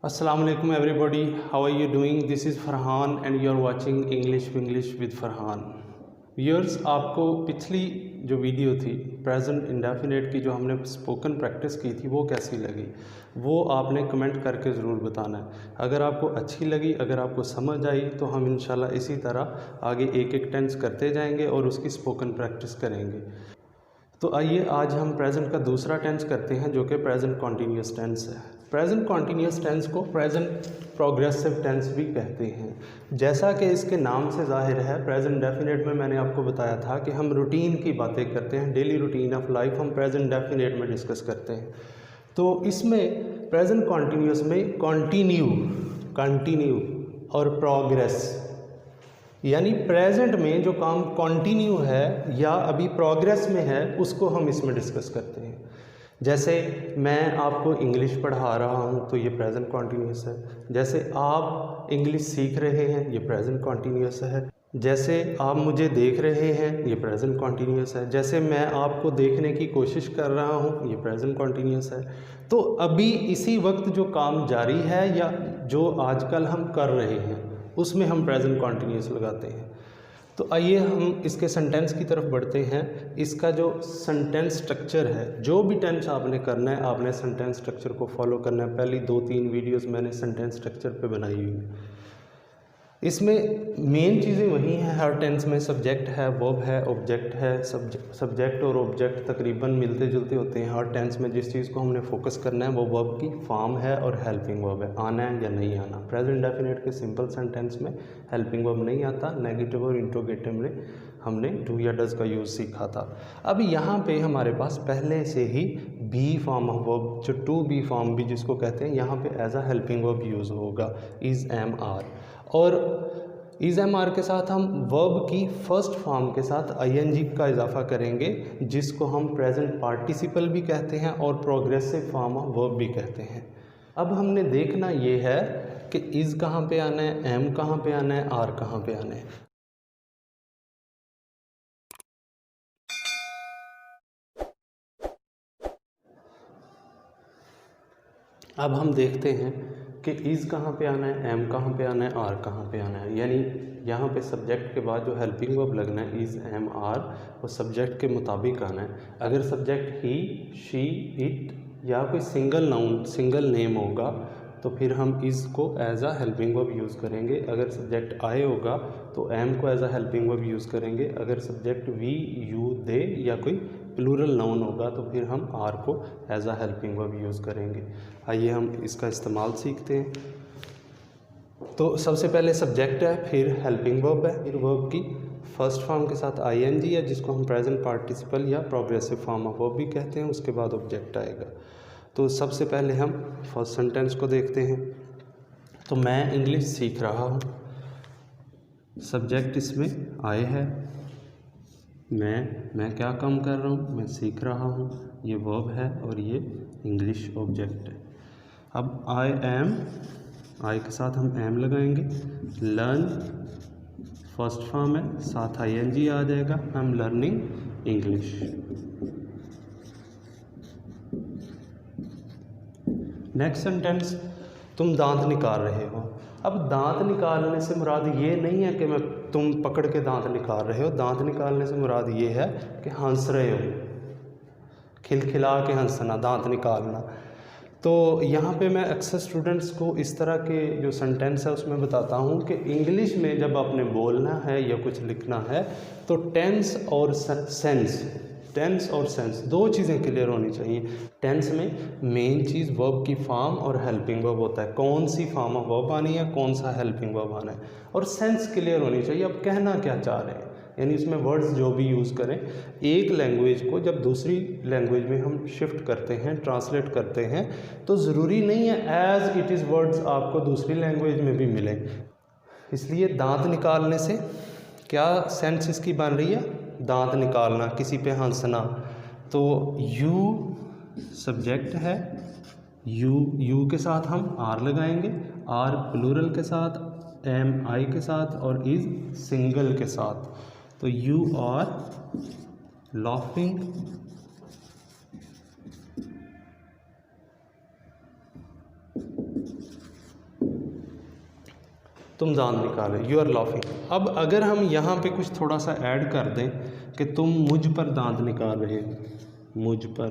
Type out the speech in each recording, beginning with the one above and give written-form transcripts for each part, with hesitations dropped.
Assalamu alaikum everybody, how are you doing? This is Farhan and you are watching English with Farhan. Viewers, आपको पिछली जो video थी present indefinite की जो हमने स्पोकन प्रैक्टिस की थी वो कैसी लगी, वो आपने कमेंट करके ज़रूर बताना है। अगर आपको अच्छी लगी, अगर आपको समझ आई तो हम इंशाल्लाह इसी तरह आगे एक एक टेंस करते जाएंगे और उसकी स्पोकन प्रैक्टिस करेंगे। तो आइए आज हम प्रेजेंट का दूसरा टेंस करते हैं जो कि प्रेजेंट कॉन्टीन्यूस टेंस है। प्रेजेंट कॉन्टीन्यूस टेंस को प्रेजेंट प्रोग्रेसिव टेंस भी कहते हैं। जैसा कि इसके नाम से जाहिर है, प्रेजेंट डेफिनेट में मैंने आपको बताया था कि हम रूटीन की बातें करते हैं, डेली रूटीन ऑफ लाइफ हम प्रेजेंट डेफिनेट में डिस्कस करते हैं। तो इसमें प्रेजेंट कॉन्टीन्यूस में कंटिन्यू और प्रोग्रेस, यानी प्रेजेंट में जो काम कंटिन्यू है या अभी प्रोग्रेस में है उसको हम इसमें डिस्कस करते हैं। जैसे मैं आपको इंग्लिश पढ़ा रहा हूँ तो ये प्रेजेंट कॉन्टीन्यूस है। जैसे आप इंग्लिश सीख रहे हैं ये प्रेजेंट कॉन्टीन्यूस है। जैसे आप मुझे देख रहे हैं ये प्रेजेंट कॉन्टीन्यूस है। जैसे मैं आपको देखने की कोशिश कर रहा हूँ ये प्रेजेंट कॉन्टीन्यूस है। तो अभी इसी वक्त जो काम जारी है या जो आजकल हम कर रहे हैं उसमें हम प्रेजेंट कॉन्टीन्यूस लगाते हैं। तो आइए हम इसके सेंटेंस की तरफ बढ़ते हैं। इसका जो सेंटेंस स्ट्रक्चर है, जो भी टेंस आपने करना है आपने सेंटेंस स्ट्रक्चर को फॉलो करना है। पहली 2-3 वीडियोस मैंने सेंटेंस स्ट्रक्चर पे बनाई हुई है। इसमें मेन चीज़ें वही हैं। हर टेंस में सब्जेक्ट है, वर्ब है, ऑब्जेक्ट है। सब्जेक्ट और ऑब्जेक्ट तकरीबन मिलते जुलते होते हैं। हर टेंस में जिस चीज़ को हमने फोकस करना है वो वर्ब की फॉर्म है और हेल्पिंग वर्ब है, आना है या नहीं आना। प्रेजेंट डेफिनेट के सिंपल सेंटेंस में हेल्पिंग वर्ब नहीं आता। नेगेटिव और इंट्रोगेटिव में हमने डू या डज का यूज़ सीखा था। अब यहाँ पे हमारे पास पहले से ही बी फॉर्म ऑफ वर्ब, जो टू बी फॉर्म भी जिसको कहते हैं, यहाँ पे as a helping verb use होगा इज़ एम आर। और इज़ एम आर के साथ हम वर्ब की फर्स्ट फॉर्म के साथ आईएनजी का इजाफा करेंगे जिसको हम प्रेजेंट पार्टिसिपल भी कहते हैं और प्रोग्रेसिव फॉर्म ऑफ वर्ब भी कहते हैं। अब हमने देखना ये है कि इज़ कहाँ पे आना है, एम कहाँ पे आना है, आर कहाँ पे आना है। अब हम देखते हैं कि इज़ कहाँ पे आना है, एम कहाँ पे आना है, आर कहाँ पे आना है। यानी यहाँ पे सब्जेक्ट के बाद जो हेल्पिंग वर्ब लगना है इज़ एम आर, वो सब्जेक्ट के मुताबिक आना है। अगर सब्जेक्ट ही, शी, इट या कोई सिंगल नाउन, सिंगल नेम होगा तो फिर हम इज़ को as a helping verb use करेंगे। अगर सब्जेक्ट आए होगा तो एम को as a helping verb use करेंगे। अगर सब्जेक्ट वी, यू, दे या कोई प्लूरल नाउन होगा तो फिर हम आर को as a helping verb use करेंगे। आइए हम इसका इस्तेमाल सीखते हैं। तो सबसे पहले सब्जेक्ट है, फिर हेल्पिंग वर्ब है, फिर वर्ब की फर्स्ट फॉर्म के साथ आईएनजी है जिसको हम प्रेजेंट पार्टिसिपल या प्रोग्रेसिव फॉर्म ऑफ वर्ब भी कहते हैं। उसके बाद ऑब्जेक्ट आएगा। तो सबसे पहले हम फर्स्ट सेंटेंस को देखते हैं। तो मैं इंग्लिश सीख रहा हूँ, सब्जेक्ट इसमें आए है। मैं क्या काम कर रहा हूँ, मैं सीख रहा हूँ, ये वर्ब है और ये इंग्लिश ऑब्जेक्ट है। अब आई एम, आई के साथ हम एम लगाएंगे। लर्न फर्स्ट फॉर्म है, साथ आईएनजी आ जाएगा। I am learning English. Next sentence, तुम दांत निकाल रहे हो। अब दांत निकालने से मुराद ये नहीं है कि तुम पकड़ के दांत निकाल रहे हो। दांत निकालने से मुराद ये है कि हंस रहे हो, खिलखिला के हंसना, दांत निकालना। तो यहाँ पे मैं अक्सर स्टूडेंट्स को इस तरह के जो सेंटेंस है उसमें बताता हूँ कि इंग्लिश में जब आपने बोलना है या कुछ लिखना है तो टेंस और सेंस दो चीज़ें क्लियर होनी चाहिए। टेंस में मेन चीज़ वर्ब की फॉर्म और हेल्पिंग वर्ब होता है, कौन सी फॉर्म ऑफ वर्ब आनी है, कौन सा हेल्पिंग वर्ब आना है। और सेंस क्लियर होनी चाहिए, आप कहना क्या चाह रहे हैं। यानी इसमें वर्ड्स जो भी यूज़ करें, एक लैंग्वेज को जब दूसरी लैंग्वेज में हम शिफ्ट करते हैं, ट्रांसलेट करते हैं, तो ज़रूरी नहीं है एज इट इज़ वर्ड्स आपको दूसरी लैंग्वेज में भी मिलें। इसलिए दांत निकालने से क्या सेंस इसकी बन रही है, दांत निकालना, किसी पे हंसना। तो यू सब्जेक्ट है, यू के साथ हम आर लगाएंगे, आर प्लूरल के साथ, एम आई के साथ और इज़ सिंगल के साथ। तो यू आर लाफिंग तुम दांत निकाले, यू आर लाफिंग। अब अगर हम यहाँ पे कुछ थोड़ा सा ऐड कर दें कि तुम मुझ पर दांत निकाल रहे हो, मुझ पर,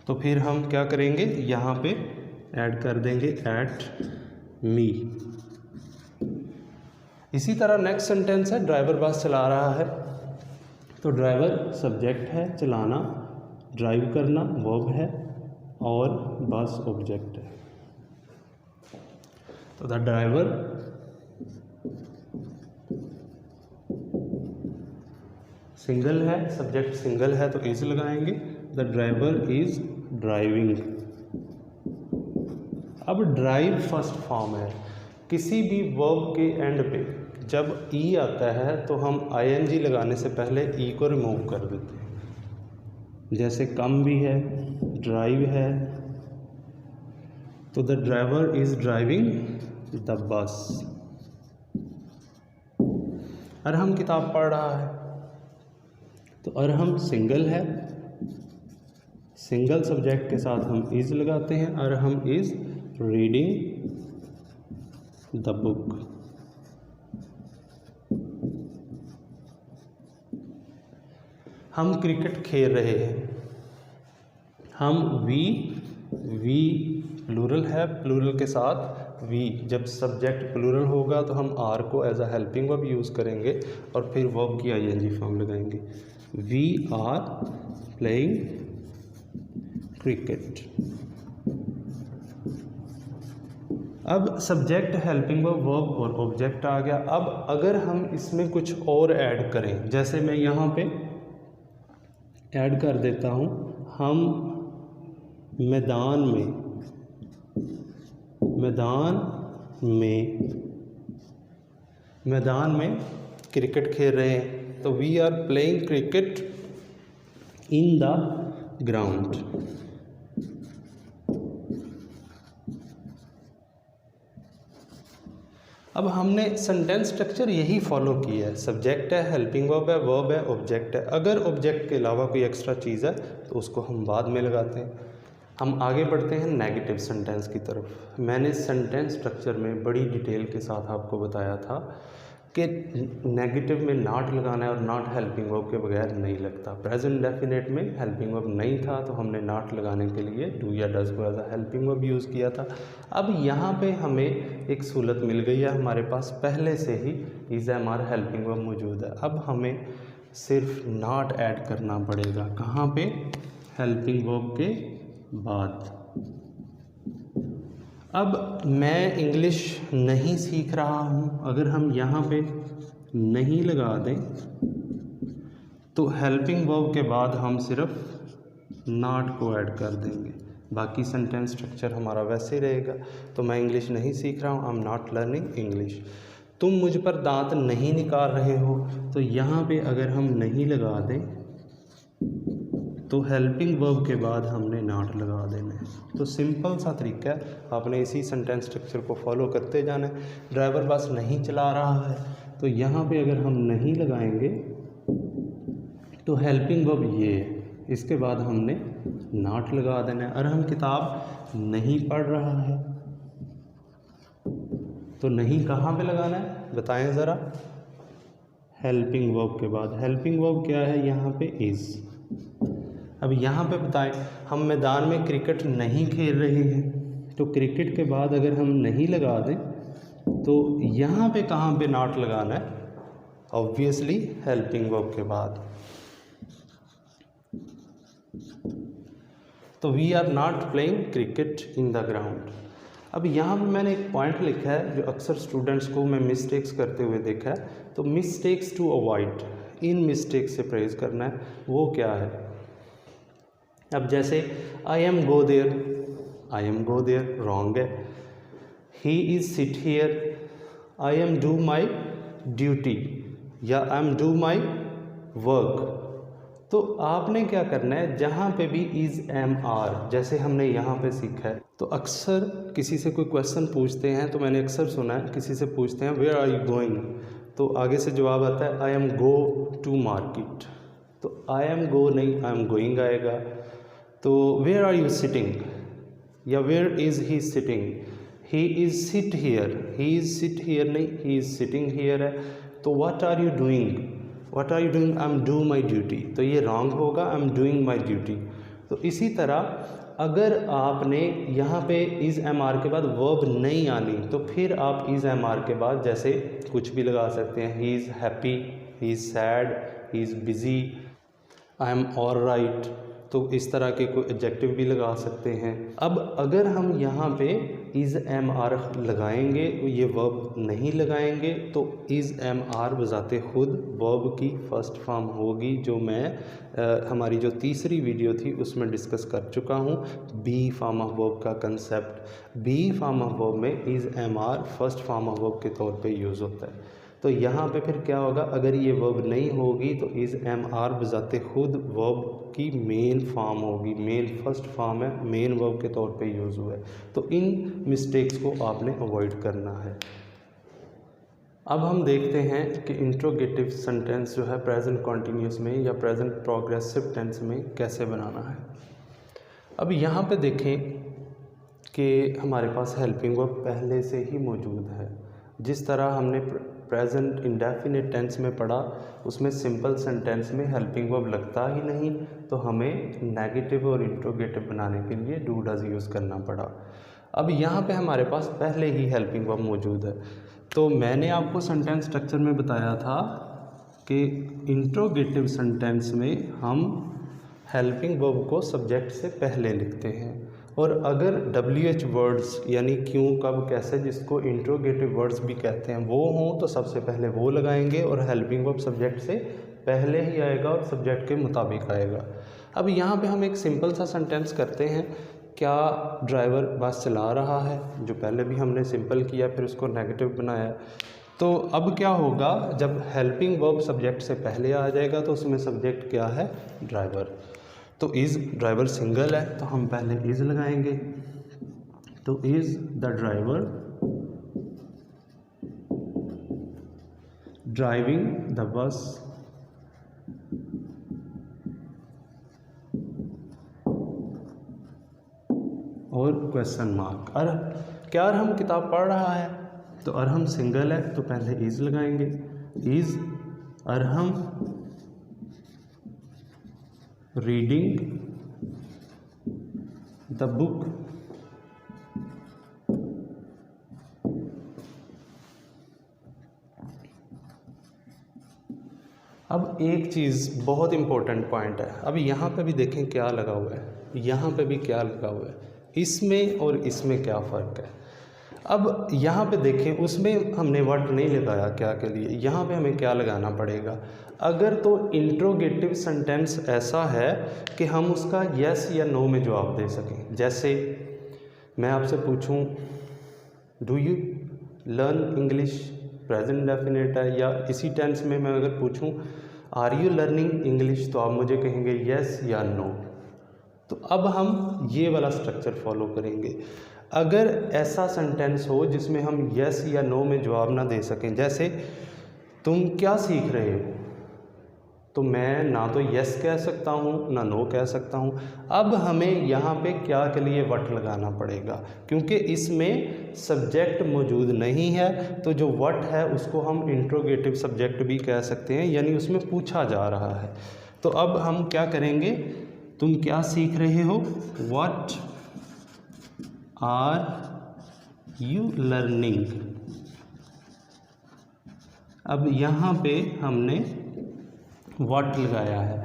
तो फिर हम क्या करेंगे, यहाँ पे ऐड कर देंगे एट मी। इसी तरह नेक्स्ट सेंटेंस है, ड्राइवर बस चला रहा है, तो ड्राइवर सब्जेक्ट है, चलाना, ड्राइव करना वर्ब है, और बस ऑब्जेक्ट है। तो द ड्राइवर सिंगल है, सब्जेक्ट सिंगल है तो इज लगाएंगे, द ड्राइवर इज ड्राइविंग। अब ड्राइव फर्स्ट फॉर्म है, किसी भी वर्ब के एंड पे जब ई आता है तो हम आईएनजी लगाने से पहले ई को रिमूव कर देते हैं। जैसे कम भी है, ड्राइव है, तो the driver is driving the bus. Arham किताब पढ़ रहा है, तो अरहम सिंगल है, सिंगल सब्जेक्ट के साथ हम इज लगाते हैं, Arham is reading the book. हम क्रिकेट खेल रहे हैं, हम वी प्लूरल है, प्लूरल के साथ वी, जब सब्जेक्ट प्लूरल होगा तो हम आर को as a helping verb use करेंगे और फिर वर्ब की आईएनजी फॉर्म लगाएंगे। We are playing cricket. अब सब्जेक्ट, हेल्पिंग वर्ब, वर्ब और ऑब्जेक्ट आ गया। अब अगर हम इसमें कुछ और ऐड करें, जैसे मैं यहाँ पे ऐड कर देता हूँ, हम मैदान में क्रिकेट खेल रहे हैं, तो we are playing cricket in the ground. अब हमने सेंटेंस स्ट्रक्चर यही फॉलो किया है, सब्जेक्ट है, हेल्पिंग वर्ब है, ऑब्जेक्ट है। अगर ऑब्जेक्ट के अलावा कोई एक्स्ट्रा चीज़ है तो उसको हम बाद में लगाते हैं। हम आगे बढ़ते हैं नेगेटिव सेंटेंस की तरफ। मैंने सेंटेंस स्ट्रक्चर में बड़ी डिटेल के साथ आपको बताया था कि नेगेटिव में नॉट लगाना है और नॉट हेल्पिंग वर्ब के बगैर नहीं लगता। प्रेजेंट डेफिनेट में हेल्पिंग वर्ब नहीं था तो हमने नॉट लगाने के लिए डू या डज को as a helping verb use किया था। अब यहाँ पे हमें एक सहूलत मिल गई है, हमारे पास पहले से ही इज हमारा हेल्पिंग वर्ब मौजूद है। अब हमें सिर्फ नॉट ऐड करना पड़ेगा, कहाँ पे, हेल्पिंग वर्ब के बाद। अब मैं इंग्लिश नहीं सीख रहा हूँ, अगर हम यहाँ पे नहीं लगा दें तो हेल्पिंग वर्ब के बाद हम सिर्फ नॉट को ऐड कर देंगे, बाकी सेंटेंस स्ट्रक्चर हमारा वैसे ही रहेगा। तो मैं इंग्लिश नहीं सीख रहा हूँ, I am not learning English. तुम मुझ पर दांत नहीं निकाल रहे हो, तो यहाँ पे अगर हम नहीं लगा दें तो हेल्पिंग वर्ब के बाद हमने नॉट लगा देना है। तो सिंपल सा तरीका है, आपने इसी सेंटेंस स्ट्रक्चर को फॉलो करते जाना है। ड्राइवर बस नहीं चला रहा है, तो यहाँ पे अगर हम नहीं लगाएंगे तो हेल्पिंग वर्ब ये है, इसके बाद हमने नॉट लगा देना है। और हम किताब नहीं पढ़ रहा है, तो नहीं कहाँ पे लगाना है बताएं ज़रा, हेल्पिंग वर्ब के बाद। हेल्पिंग वर्ब क्या है यहाँ पे, इज़। अब यहाँ पे बताएं, हम मैदान में क्रिकेट नहीं खेल रहे हैं, तो क्रिकेट के बाद अगर हम नहीं लगा दें तो यहाँ पे कहाँ पे नॉट लगाना है, ऑब्वियसली हेल्पिंग वर्ब के बाद। तो we are not playing cricket in the ground. अब यहाँ पे मैंने एक पॉइंट लिखा है जो अक्सर स्टूडेंट्स को मैं मिस्टेक्स करते हुए देखा है, तो मिस्टेक्स टू अवॉइड, इन मिस्टेक्स से परहेज करना है, वो क्या है। अब जैसे I am go there wrong है, he is sit here, I am do my duty या I am do my work. तो आपने क्या करना है, जहाँ पे भी इज़ एम आर, जैसे हमने यहाँ पे सीखा है, तो अक्सर किसी से कोई क्वेश्चन पूछते हैं, तो मैंने अक्सर सुना है किसी से पूछते हैं वेयर आर यू गोइंग, तो आगे से जवाब आता है I am go to market. तो आई एम गो नहीं, आई एम गोइंग आएगा। तो वेयर आर यू सिटिंग या where is he sitting, he is sit here, he is sit here नहीं, ही इज़ सिटिंग हियर है। तो what are you doing, what are you doing, I am do my duty, तो ये wrong होगा, I am doing my duty. तो इसी तरह अगर आपने यहाँ पे इज़ एम आर के बाद वर्ब नहीं आनी, तो फिर आप इज़ एम आर के बाद जैसे कुछ भी लगा सकते हैं, he is happy, he is sad, he is busy, I am alright, तो इस तरह के कोई एडजेक्टिव भी लगा सकते हैं। अब अगर हम यहाँ पे इज़ एम आर लगाएंगे, ये वर्ब नहीं लगाएंगे, तो इज़ एम आर बजाते खुद वर्ब की फर्स्ट फॉर्म होगी, जो मैं हमारी जो तीसरी वीडियो थी उसमें डिस्कस कर चुका हूँ, बी फॉर्म ऑफ वर्ब का कंसेप्ट। बी फॉर्म ऑफ वर्ब में is am are first form of verb के तौर पे यूज़ होता है। तो यहाँ पे फिर क्या होगा, अगर ये वर्ब नहीं होगी तो इज़ एम आर बजाते खुद वर्ब की मेन फॉर्म होगी, मेन फर्स्ट फॉर्म है, मेन वर्ब के तौर पे यूज़ हुआ है। तो इन मिस्टेक्स को आपने अवॉइड करना है। अब हम देखते हैं कि इंट्रोगेटिव सेंटेंस जो है प्रेजेंट कॉन्टिन्यूस में या प्रेजेंट प्रोग्रेसिव टेंस में कैसे बनाना है। अब यहाँ पे देखें कि हमारे पास हेल्पिंग वर्ब पहले से ही मौजूद है। जिस तरह हमने प्रेजेंट इंडेफिनिट टेंस में पढ़ा, उसमें सिंपल सेंटेंस में हेल्पिंग वर्ब लगता ही नहीं, तो हमें नेगेटिव और इंट्रोगेटिव बनाने के लिए डू डज यूज़ करना पड़ा। अब यहाँ पे हमारे पास पहले ही हेल्पिंग वर्ब मौजूद है। तो मैंने आपको सेंटेंस स्ट्रक्चर में बताया था कि इंट्रोगेटिव सेंटेंस में हम हेल्पिंग वर्ब को सब्जेक्ट से पहले लिखते हैं, और अगर WH वर्ड्स यानी क्यों, कब, कैसे, जिसको इंट्रोगेटिव वर्ड्स भी कहते हैं, वो हों तो सबसे पहले वो लगाएंगे और हेल्पिंग वर्ब सब्जेक्ट से पहले ही आएगा और सब्जेक्ट के मुताबिक आएगा। अब यहाँ पे हम एक सिंपल सा सेंटेंस करते हैं, क्या ड्राइवर बस चला रहा है, जो पहले भी हमने सिंपल किया फिर उसको नेगेटिव बनाया। तो अब क्या होगा, जब हेल्पिंग वर्ब सब्जेक्ट से पहले आ जाएगा तो उसमें सब्जेक्ट क्या है, ड्राइवर। तो इज़ ड्राइवर सिंगल है तो हम पहले इज़ लगाएंगे, तो is the driver driving the बस, और क्वेश्चन मार्क। क्या अरहम किताब पढ़ रहा है, तो अरहम सिंगल है तो पहले इज़ लगाएंगे, is Arham reading the book, अब एक चीज़ बहुत इम्पोर्टेंट पॉइंट है, अब यहाँ पे भी देखें क्या लगा हुआ है, यहाँ पे भी क्या लगा हुआ है, इसमें और इसमें क्या फ़र्क है। अब यहाँ पे देखें, उसमें हमने व्हाट नहीं लगाया क्या के लिए, यहाँ पे हमें क्या लगाना पड़ेगा। अगर तो इंट्रोगेटिव सेंटेंस ऐसा है कि हम उसका यस या नो में जवाब दे सकें, जैसे मैं आपसे पूछूं do you learn English, present definite है, या इसी टेंस में मैं अगर पूछूं आर यू लर्निंग इंग्लिश, तो आप मुझे कहेंगे यस या नो। तो अब हम ये वाला स्ट्रक्चर फॉलो करेंगे। अगर ऐसा सेंटेंस हो जिसमें हम यस या नो में जवाब ना दे सकें, जैसे तुम क्या सीख रहे हो, तो मैं ना तो यस कह सकता हूँ ना नो कह सकता हूँ। अब हमें यहाँ पे क्या के लिए वट लगाना पड़ेगा, क्योंकि इसमें सब्जेक्ट मौजूद नहीं है, तो जो वट है उसको हम इंट्रोगेटिव सब्जेक्ट भी कह सकते हैं, यानी उसमें पूछा जा रहा है। तो अब हम क्या करेंगे, तुम क्या सीख रहे हो, व्हाट आर यू लर्निंग। अब यहाँ पे हमने व्हाट लगाया है,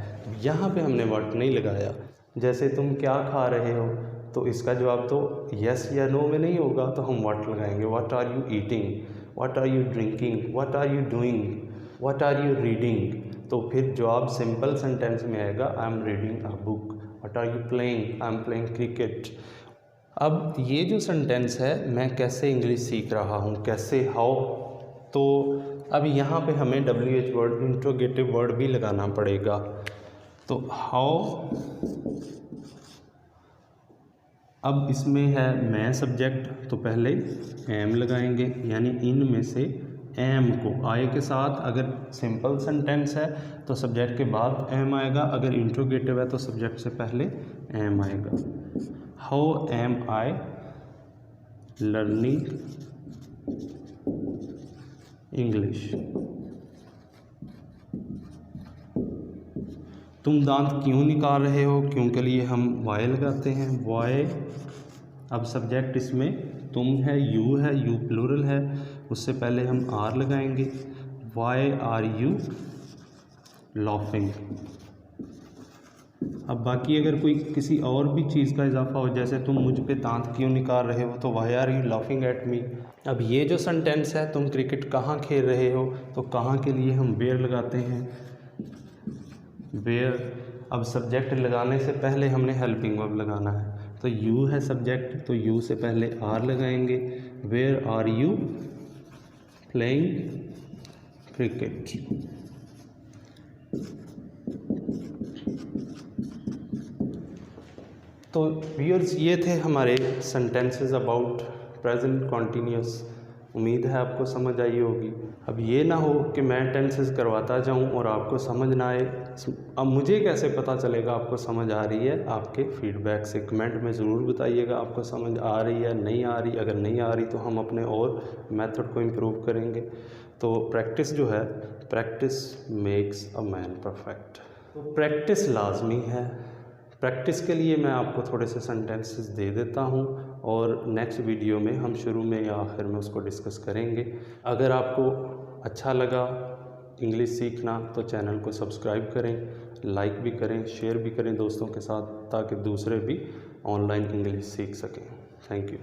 यहाँ पे हमने व्हाट नहीं लगाया। जैसे तुम क्या खा रहे हो, तो इसका जवाब तो यस या नो में नहीं होगा, तो हम व्हाट लगाएंगे। What are you eating, what are you drinking, what are you doing, what are you reading, तो फिर जवाब सिंपल सेंटेंस में आएगा I am reading a book. What are you playing, I am playing cricket. अब ये जो sentence है, मैं कैसे इंग्लिश सीख रहा हूँ, कैसे, हाउ, तो अब यहाँ पे हमें WH वर्ड इंट्रोगेटिव वर्ड भी लगाना पड़ेगा। तो हाउ, अब इसमें है मैं सब्जेक्ट, तो पहले एम लगाएंगे, यानी इन में से एम को आए के साथ, अगर सिंपल सेंटेंस है तो सब्जेक्ट के बाद एम आएगा, अगर इंट्रोगेटिव है तो सब्जेक्ट से पहले एम आएगा। How am I learning English. तुम दांत क्यों निकाल रहे हो, क्यों के लिए हम वाई लगाते हैं, वाई। अब सब्जेक्ट इसमें तुम है, यू प्लूरल है, उससे पहले हम आर लगाएंगे। Why are you laughing. अब बाकी अगर कोई किसी और भी चीज़ का इजाफा हो, जैसे तुम मुझ पे दांत क्यों निकाल रहे हो, तो why are you laughing at me. अब ये जो सेंटेंस है, तुम क्रिकेट कहाँ खेल रहे हो, तो कहाँ के लिए हम वेयर लगाते हैं, वेयर। अब सब्जेक्ट लगाने से पहले हमने हेल्पिंग वर्ब लगाना है, तो यू है सब्जेक्ट, तो यू से पहले आर लगाएंगे। Where are you playing cricket. तो व्यूअर्स, ये थे हमारे सेंटेंसेस अबाउट प्रेजेंट कॉन्टीन्यूअस। उम्मीद है आपको समझ आई होगी। अब ये ना हो कि मैं टेंसेस करवाता जाऊं और आपको समझ ना आए। अब मुझे कैसे पता चलेगा आपको समझ आ रही है? आपके फीडबैक से कमेंट में ज़रूर बताइएगा आपको समझ आ रही है, नहीं आ रही। अगर नहीं आ रही तो हम अपने और मेथड को इम्प्रूव करेंगे। तो प्रैक्टिस जो है, practice makes a man perfect. तो प्रैक्टिस लाजमी है। प्रैक्टिस के लिए मैं आपको थोड़े से सेंटेंसेस दे देता हूँ और नेक्स्ट वीडियो में हम शुरू में या आखिर में उसको डिस्कस करेंगे। अगर आपको अच्छा लगा इंग्लिश सीखना तो चैनल को सब्सक्राइब करें, लाइक भी करें, शेयर भी करें दोस्तों के साथ, ताकि दूसरे भी ऑनलाइन इंग्लिश सीख सकें। Thank you.